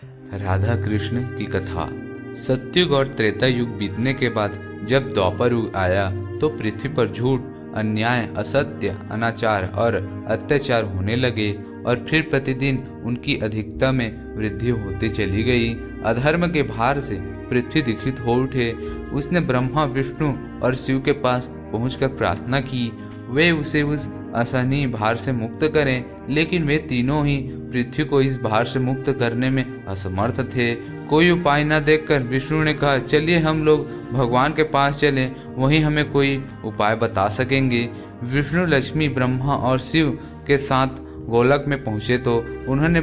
राधा कृष्ण की कथा। सतयुग और त्रेता युग बीतने के बाद जब द्वापर युग आया तो पृथ्वी पर झूठ, अन्याय, असत्य, अनाचार और अत्याचार होने लगे और फिर प्रतिदिन उनकी अधिकता में वृद्धि होती चली गई। अधर्म के भार से पृथ्वी दुखित हो उठे। उसने ब्रह्मा, विष्णु और शिव के पास पहुंचकर प्रार्थना की, वे उसे उस असहनीय भार से मुक्त करें, लेकिन वे तीनों ही पृथ्वी को इस भार से मुक्त करने में असमर्थ थे। कोई उपाय न देखकर विष्णु ने कहा, चलिए हम लोग भगवान के पास चलें, वहीं हमें कोई उपाय बता सकेंगे। विष्णु, लक्ष्मी, ब्रह्मा और शिव के साथ गोलक में पहुंचे तो उन्होंने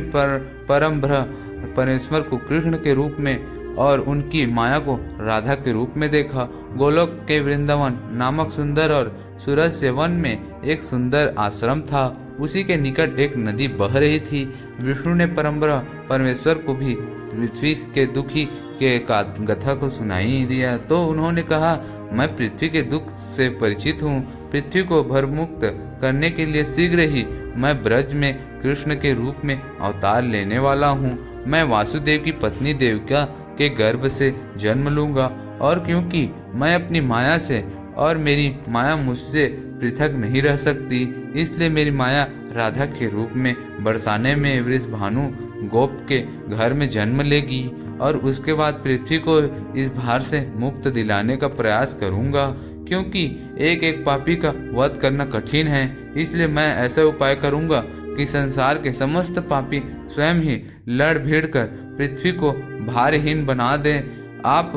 परम ब्रह्म परमेश्वर को कृष्ण के रूप में और उनकी माया को राधा के रूप में देखा। गोलोक के वृंदावन नामक सुंदर और सुरस्य वन में एक सुंदर आश्रम था। उसी के निकट एक नदी बह रही थी। विष्णु ने परम ब्रह्म परमेश्वर को भी पृथ्वी के दुखी के कथा को सुनाई दिया तो उन्होंने कहा, मैं पृथ्वी के दुख से परिचित हूँ। पृथ्वी को भरमुक्त करने के लिए शीघ्र ही मैं ब्रज में कृष्ण के रूप में अवतार लेने वाला हूँ। मैं वासुदेव की पत्नी देविका के गर्भ से जन्म लूंगा, और क्योंकि मैं अपनी माया से और मेरी माया मुझसे पृथक नहीं रह सकती, इसलिए मेरी माया राधा के रूप में बरसाने में वृषभानु गोप के घर में जन्म लेगी और उसके बाद पृथ्वी को इस भार से मुक्त दिलाने का प्रयास करूंगा। क्योंकि एक एक पापी का वध करना कठिन है, इसलिए मैं ऐसा उपाय करूंगा कि संसार के समस्त पापी स्वयं ही लड़ भिड़ कर पृथ्वी को भारहीन बना दें। आप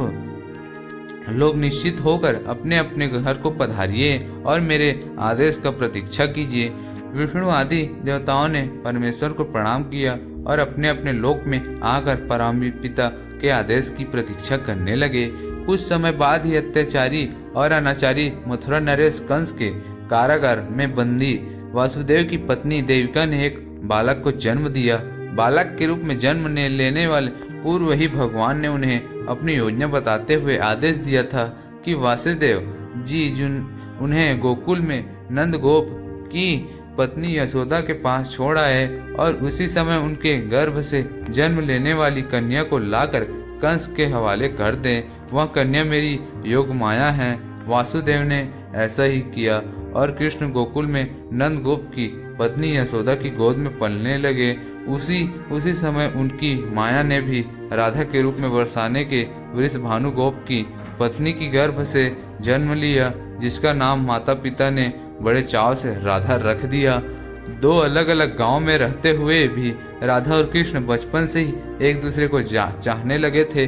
लोग निश्चित होकर अपने अपने घर को पधारिए और मेरे आदेश का प्रतीक्षा कीजिए। विष्णु आदि देवताओं ने परमेश्वर को प्रणाम किया और अपने अपने लोक में आकर परमपिता के आदेश की प्रतीक्षा करने लगे। कुछ समय बाद ही अत्याचारी और अनाचारी मथुरा नरेश कंस के कारागार में बंदी वासुदेव की पत्नी देविका ने एक बालक को जन्म दिया। बालक के रूप में जन्म लेने वाले पूर्व ही भगवान ने उन्हें अपनी योजना बताते हुए आदेश दिया था कि वासुदेव जी उन्हें गोकुल में नंद गोप की पत्नी यशोदा के पास छोड़ आए और उसी समय उनके गर्भ से जन्म लेने वाली कन्या को लाकर कंस के हवाले कर दें। वह कन्या मेरी योग माया है। वासुदेव ने ऐसा ही किया और कृष्ण गोकुल में नंद गोप की पत्नी यशोदा की गोद में पलने लगे। उसी समय उनकी माया ने भी राधा के रूप में बरसाने के वृषभानु गोप की पत्नी की गर्भ से जन्म लिया, जिसका नाम माता पिता ने बड़े चाव से राधा रख दिया। दो अलग अलग गांव में रहते हुए भी राधा और कृष्ण बचपन से ही एक दूसरे को चाहने लगे थे।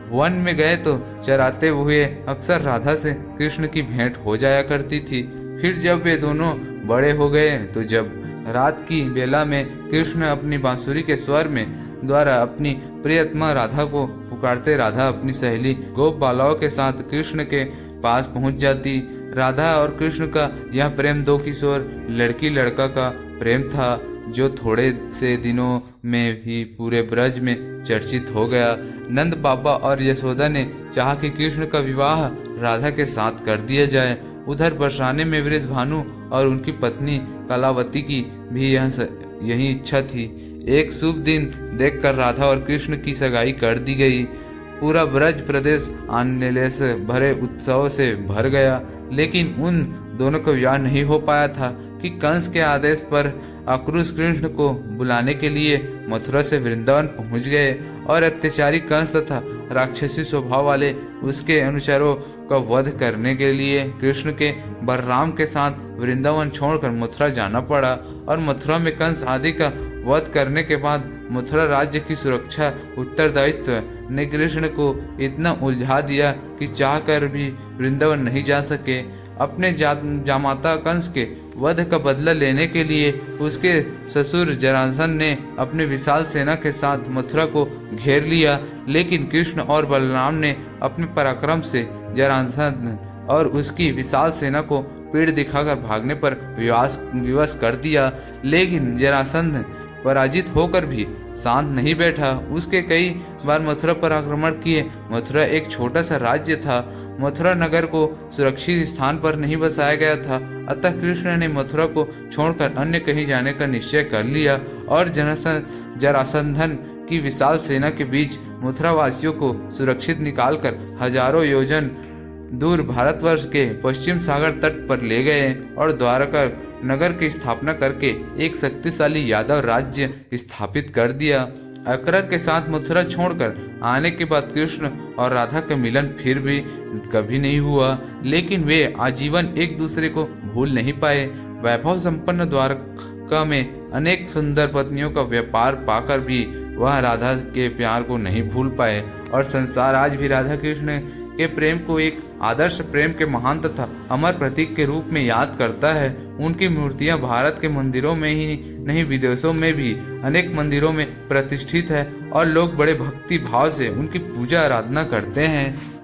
वन में गए तो चराते हुए अक्सर राधा से कृष्ण की भेंट हो जाया करती थी। फिर जब वे दोनों बड़े हो गए तो जब रात की बेला में कृष्ण अपनी बांसुरी के स्वर में द्वारा अपनी प्रियतमा राधा को पुकारते, राधा अपनी सहेली गोप बालाओं के साथ कृष्ण के पास पहुंच जाती। राधा और कृष्ण का यह प्रेम दो किशोर लड़की लड़का का प्रेम था, जो थोड़े से दिनों में ही पूरे ब्रज में चर्चित हो गया। नंद बाबा और यशोदा ने चाहा कि कृष्ण का विवाह राधा के साथ कर दिया जाए। उधर बरसाने में वृषभानु और उनकी पत्नी कलावती की भी यही इच्छा थी। एक शुभ दिन देखकर राधा और कृष्ण की सगाई कर दी गई। पूरा ब्रज प्रदेश आनंद से भरे उत्सव से भर गया, लेकिन उन दोनों का विवाह नहीं हो पाया था कि कंस के आदेश पर आक्रोश कृष्ण को बुलाने के लिए मथुरा से वृंदावन पहुंच गए और अत्याचारी कंस तथा राक्षसी स्वभाव वाले उसके अनुचरों का वध करने के लिए कृष्ण के बलराम के साथ वृंदावन छोड़कर मथुरा जाना पड़ा। और मथुरा में कंस आदि का वध करने के बाद मथुरा राज्य की सुरक्षा उत्तरदायित्व ने कृष्ण को इतना उलझा दिया कि चाहकर भी वृंदावन नहीं जा सके। अपने जामाता कंस के वध का बदला लेने के लिए उसके ससुर जरासंध ने अपने विशाल सेना के साथ मथुरा को घेर लिया, लेकिन कृष्ण और बलराम ने अपने पराक्रम से जरासंध और उसकी विशाल सेना को पीड़ दिखाकर भागने पर विवश कर दिया। लेकिन जरासंध पराजित होकर भी शांत नहीं बैठा। उसके कई बार मथुरा पर आक्रमण किए। मथुरा एक छोटा सा राज्य था। मथुरा नगर को सुरक्षित स्थान पर नहीं बसाया गया था। अतः कृष्ण ने मथुरा को छोड़कर अन्य कहीं जाने का निश्चय कर लिया और जरासंधन की विशाल सेना के बीच मथुरा वासियों को सुरक्षित निकालकर हजारों योजन दूर भारतवर्ष के पश्चिम सागर तट पर ले गए और द्वारका नगर की स्थापना करके एक शक्तिशाली यादव राज्य स्थापित कर दिया। अकबर के साथ मथुरा छोड़कर आने के बाद कृष्ण और राधा का मिलन फिर भी कभी नहीं हुआ, लेकिन वे आजीवन एक दूसरे को भूल नहीं पाए। वैभव संपन्न द्वारका में अनेक सुंदर पत्नियों का व्यापार पाकर भी वह राधा के प्यार को नहीं भूल पाए और संसार आज भी राधा कृष्ण के प्रेम को एक आदर्श प्रेम के महान तथा अमर प्रतीक के रूप में याद करता है। उनकी मूर्तियां भारत के मंदिरों में ही नहीं विदेशों में भी अनेक मंदिरों में प्रतिष्ठित है और लोग बड़े भक्ति भाव से उनकी पूजा आराधना करते हैं।